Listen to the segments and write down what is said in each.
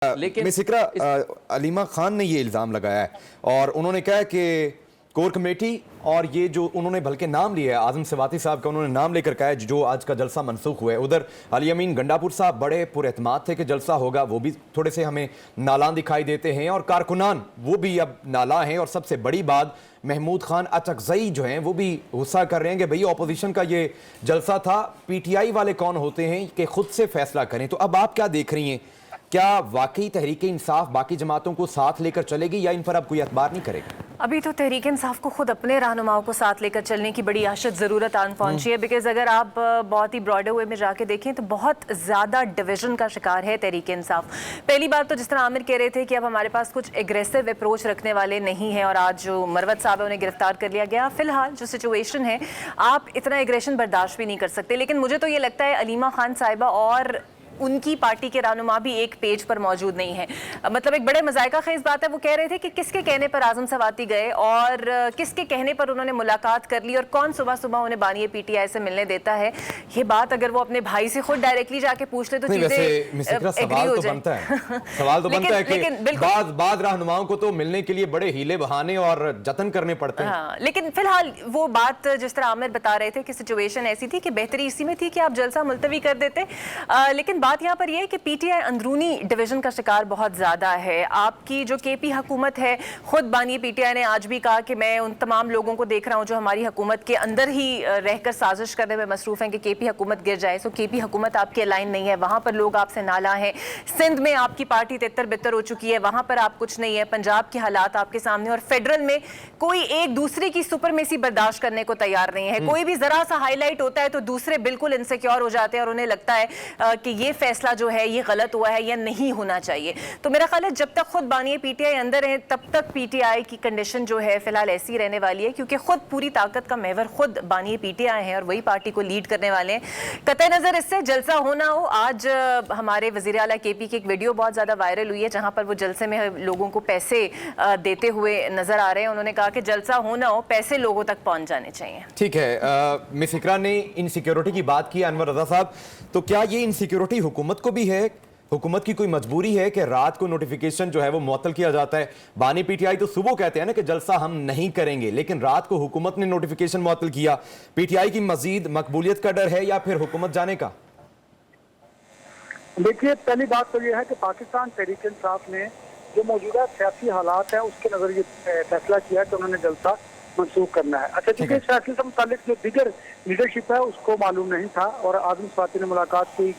लेकिन मिसिक्रा अलीमा खान ने ये इल्ज़ाम लगाया है और उन्होंने कहा कि कोर कमेटी और ये जो उन्होंने बल्कि नाम लिया है आज़म सवाती साहब का, उन्होंने नाम लेकर कहा है जो आज का जलसा मनसूख हुआ है। उधर अली अमीन गंडापुर साहब बड़े पुरएतमाद थे कि जलसा होगा, वो भी थोड़े से हमें नालान दिखाई देते हैं और कारकुनान वो भी अब नाला हैं। और सबसे बड़ी बात, महमूद खान अचकजई जो हैं वो भी गुस्सा कर रहे हैं कि भाई ऑपोजिशन का ये जलसा था, पीटीआई वाले कौन होते हैं कि खुद से फैसला करें। तो अब आप क्या देख रही हैं, क्या वाकई तहरीक इंसाफ बाकी जमातों को साथ लेकर चलेगी या इन पर अब कोई एतबार नहीं करेगा? अभी तो तहरीक इंसाफ को खुद अपने रहनुमाओं को साथ लेकर चलने की बड़ी आशद ज़रूरत आन पहुंची है। बिकॉज अगर आप बहुत ही ब्रॉडर वे में जाके देखें तो बहुत ज़्यादा डिवीजन का शिकार है तहरीक इंसाफ। पहली बात तो जिस तरह आमिर कह रहे थे कि अब हमारे पास कुछ एग्रेसिव अप्रोच रखने वाले नहीं हैं और आज जो मरवत साहब है उन्हें गिरफ्तार कर लिया गया। फिलहाल जो सिचुएशन है आप इतना एग्रेशन बर्दाश्त भी नहीं कर सकते। लेकिन मुझे तो ये लगता है अलीमा खान साहिबा और उनकी पार्टी के रहनुमा भी एक पेज पर मौजूद नहीं है। मतलब एक बड़े मजायका खेज बात है, वो कह रहे थे कि किसके कहने पर आज़म सवाती गए और किसके कहने पर उन्होंने मुलाकात कर ली और कौन सुबह सुबह उन्हें बानी पीटीआई से मिलने देता है। ये बात अगर वो अपने भाई से खुद डायरेक्टली जाके पूछ ले तो चीजें एग्री हो जाए। सवाल तो बनता है कि बाद रहनुमाओं को तो मिलने के लिए बड़े हीले बहाने और जतन करने पड़ते हैं। हाँ, लेकिन फिलहाल वो बात जिस तरह आमिर बता रहे थे कि सिचुएशन ऐसी थी कि बेहतरी इसी में थी कि आप जलसा मुलतवी कर देते। लेकिन बात यहाँ पर यह है कि पीटीआई अंदरूनी डिवीजन का शिकार बहुत ज्यादा है। आपकी जो केपी हुकूमत है, खुद बानी पीटीआई ने आज भी कहा कि मैं उन तमाम लोगों को देख रहा हूं जो हमारी हुकूमत के अंदर ही रहकर साजिश करने में मसरूफ हैं कि केपी हुकूमत गिर जाए। सो केपी हुकूमत आपकी अलाइन नहीं है, वहां पर लोग आपसे नाला हैं। सिंध में आपकी पार्टी तितर बितर हो चुकी है, वहां पर आप कुछ नहीं है। पंजाब के हालात आपके सामने और फेडरल में कोई एक दूसरे की सुपरमेसी बर्दाश्त करने को तैयार नहीं है। कोई भी जरा सा हाईलाइट होता है तो दूसरे बिल्कुल इनसिक्योर हो जाते हैं और उन्हें लगता है कि ये फैसला जो है ये गलत हुआ है या नहीं होना चाहिए। तो मेरा ख्याल है जब तक खुद बानी पीटीआई अंदर है तब तक पीटीआई की कंडीशन जो है फिलहाल ऐसी रहने वाली है, क्योंकि खुद पूरी ताकत का महवर खुद बानी पीटीआई है और वही पार्टी को लीड करने वाले हैं। कतई नजर इससे जलसा होना हो, आज हमारे वजीर आला केपी की एक वीडियो बहुत ज्यादा वायरल हुई है जहां पर वो जलसे में लोगों को पैसे देते हुए नजर आ रहे हैं। उन्होंने कहा कि जलसा होना हो, पैसे लोगों तक पहुंच जाने चाहिए। ठीक है, मिस इकरा ने इनसिक्योरिटी की बात की, अनवर रजा साहब, तो क्या ये इनसिक्योरिटी हुकूमत को भी है? हुकूमत की कोई मजबूरी है कि रात को नोटिफिकेशन जो है वो मुअत्तल किया जाता है? बानी पीटीआई तो सुबह कहते हैं ना कि जलसा हम नहीं करेंगे, लेकिन रात को हुकूमत ने नोटिफिकेशन मुअत्तल किया। पीटीआई की मजीद मकबूलियत का डर है या फिर हुकूमत जाने का? देखिए, पहली बात तो यह है कि पाकिस्तान तहरीक इंसाफ ने जो मौजूदा सियासी हालात है उसके नजर ये फैसला किया कि उन्होंने जलसा मनसूख करना है। अच्छा, चूंकि इस फैसले से मुतालिक जो दीगर लीडरशिप है उसको मालूम नहीं था और आज़म सवाती ने मुलाकात की,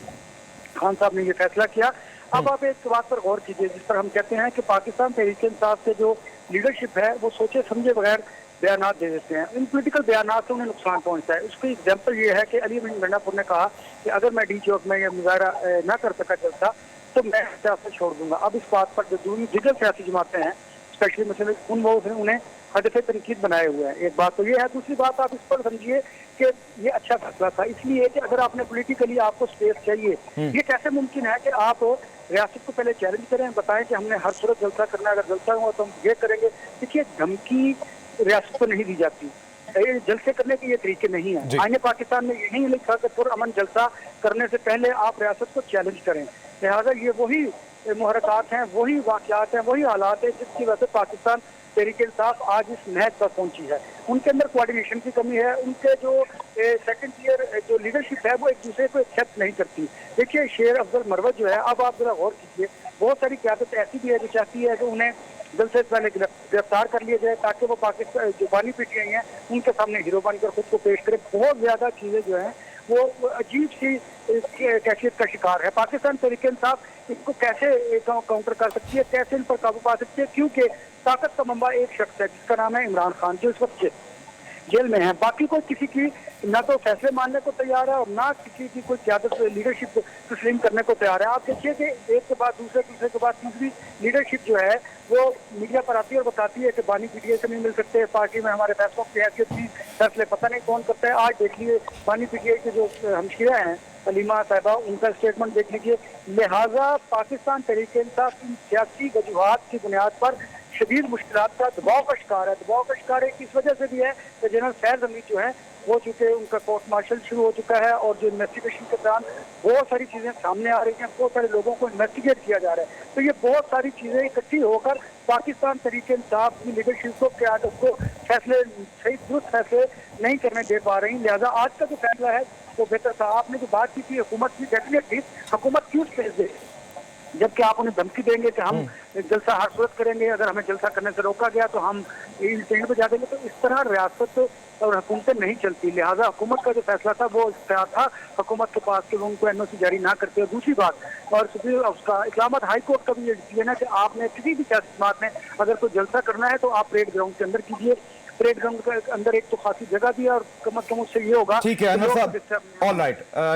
खान साहब ने ये फैसला किया। अब आप एक बात पर गौर कीजिए जिस पर हम कहते हैं कि पाकिस्तान तहरीक इंसाफ से जो लीडरशिप है वो सोचे समझे बगैर बयानात दे देते हैं। इन पॉलिटिकल बयानात से उन्हें नुकसान पहुंचता है। उसकी एग्जाम्पल ये है कि अली अमीन गंडापुर ने कहा कि अगर मैं डी चौक में यह मुजाहरा न कर सका जलसा तो मैं सियासत छोड़ दूंगा। अब इस बात पर जो दीगर सियासी जमातें हैं, स्पेशली मसलन उन्हें हदफ तनकीद बनाए हुए हैं। एक बात तो ये है। दूसरी बात आप इस पर समझिए कि ये अच्छा फैसला था इसलिए कि अगर आपने पॉलिटिकली आपको स्पेस चाहिए, ये कैसे मुमकिन है कि आप रियासत को पहले चैलेंज करें, बताएं कि हमने हर सूरत जलसा करना है, अगर जलसा हुआ तो हम ये करेंगे। देखिए, धमकी रियासत को नहीं दी जाती, जलसे करने के ये तरीके नहीं है। आईने पाकिस्तान में यही लिखा कि पुरअमन जलसा करने से पहले आप रियासत को चैलेंज करें। लिहाजा ये वही मुहरकात हैं, वही वाक़यात हैं, वही हालात हैं जिसकी वजह से पाकिस्तान तहरीक इंसाफ आज इस नहज पर पहुंची है। उनके अंदर कोऑर्डिनेशन की कमी है, उनके जो सेकंड ईयर जो लीडरशिप है वो एक दूसरे को एक्सेप्ट नहीं करती। देखिए, शेर अफजल मरवत जो है, अब आप जरा गौर कीजिए, बहुत सारी क़यादत ऐसी भी है जो चाहती है कि उन्हें जल्द से पहले गिरफ्तार कर लिया जाए ताकि वो पाकिस्तान जो बानी पीटीआई हैं उनके सामने हीरो बनकर खुद को पेश करे। बहुत ज्यादा चीजें जो हैं वो अजीब सी कैफियत का शिकार है। पाकिस्तान तहरीक इंसाफ इनको कैसे काउंटर कर सकती है, कैसे इन पर काबू पा सकती है? क्योंकि ताकत का मंबा एक शख्स है जिसका नाम है इमरान खान, जो इस वक्त जेल में है। बाकी कोई किसी की ना तो फैसले मानने को तैयार है और ना किसी की कोई क़यादत लीडरशिप तस्लीम करने को तैयार है। आप देखिए कि एक के बाद दूसरे के बाद तीसरी लीडरशिप जो है वो मीडिया पर आती है और बताती है कि बानी पीटीआई से नहीं मिल सकते, पार्टी में हमारे फैसलों की हैसियत थी, फैसले पता नहीं कौन करता है। आज देख लीजिए बानी पीटीआई के जो हमशीरा हैं अलीमा साहिबा, उनका स्टेटमेंट देख लीजिए। लिहाजा पाकिस्तान तहरीक इंसाफ इन सियासी वजूहात की बुनियाद पर शदीद मुश्किलात का दबाव का शिकार है। दबाव का शिकार है इस वजह से भी है कि जनरल फैज हमीद जो है हो चुके हैं, उनका कोर्ट मार्शल शुरू हो चुका है और जो इन्वेस्टिगेशन के दौरान बहुत सारी चीजें सामने आ रही हैं, बहुत सारे लोगों को इन्वेस्टिगेट किया जा रहा है। तो ये बहुत सारी चीजें इकट्ठी होकर पाकिस्तान तहरीक इंसाफ की लीडरशिप को क्या उसको फैसले सही दुरुस्त फैसले नहीं करने दे पा रही। लिहाजा आज का जो फैसला है वो बेहतर था। आपने जो बात की थी हुकूमत की, डेफिनेटली हुकूमत क्यों स्पेस दे, जबकि आप उन्हें धमकी देंगे कि हम जलसा हर सूरत करेंगे, अगर हमें जलसा करने से रोका गया तो हम ट्रेन पर जा देंगे। तो इस तरह रियासत और हुकूमतें नहीं चलती। लिहाजा हुकूमत का जो फैसला था वो इख्तियार था हुकूमत के पास कि वो उनको एनओसी जारी ना करते। दूसरी बात और उसका इस्लामाबाद हाई कोर्ट का भी ये डिसीजन है कि आपने किसी भी सियासी में अगर कोई जलसा करना है तो आप परेड ग्राउंड के अंदर कीजिए। परेड ग्राउंड के अंदर एक तो खासी जगह भी है और कम से कम उससे ये होगा। ठीक है अनवर साहब, ऑल राइट।